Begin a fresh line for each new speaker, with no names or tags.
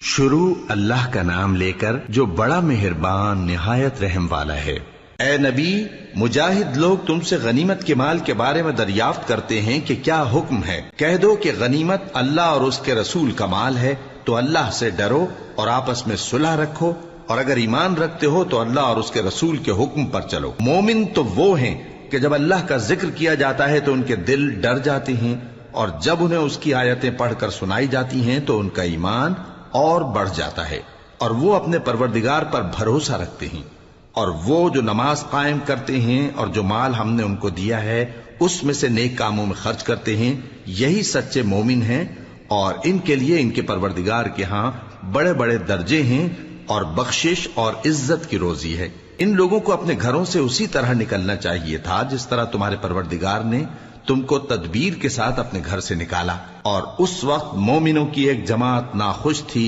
شروع اللہ کا نام لے کر جو بڑا مہربان نہایت رحم والا ہے۔ اے نبی، مجاہد لوگ تم سے غنیمت کے مال کے بارے میں دریافت کرتے ہیں کہ کیا حکم ہے۔ کہہ دو کہ غنیمت اللہ اور اس کے رسول کا مال ہے، تو اللہ سے ڈرو اور آپس میں صلح رکھو، اور اگر ایمان رکھتے ہو تو اللہ اور اس کے رسول کے حکم پر چلو۔ مومن تو وہ ہیں کہ جب اللہ کا ذکر کیا جاتا ہے تو ان کے دل ڈر جاتے ہیں، اور جب انہیں اس کی آیتیں پڑھ کر سنائی جاتی ہیں تو ان کا ایمان اور بڑھ جاتا ہے، اور وہ اپنے پروردگار پر بھروسہ رکھتے ہیں، اور وہ جو نماز قائم کرتے ہیں اور جو مال ہم نے ان کو دیا ہے اس میں سے نیک کاموں میں خرچ کرتے ہیں، یہی سچے مومن ہیں، اور ان کے لیے ان کے پروردگار کے ہاں بڑے بڑے درجے ہیں اور بخشش اور عزت کی روزی ہے۔ ان لوگوں کو اپنے گھروں سے اسی طرح نکلنا چاہیے تھا جس طرح تمہارے پروردگار نے تم کو تدبیر کے ساتھ اپنے گھر سے نکالا، اور اس وقت مومنوں کی ایک جماعت ناخوش تھی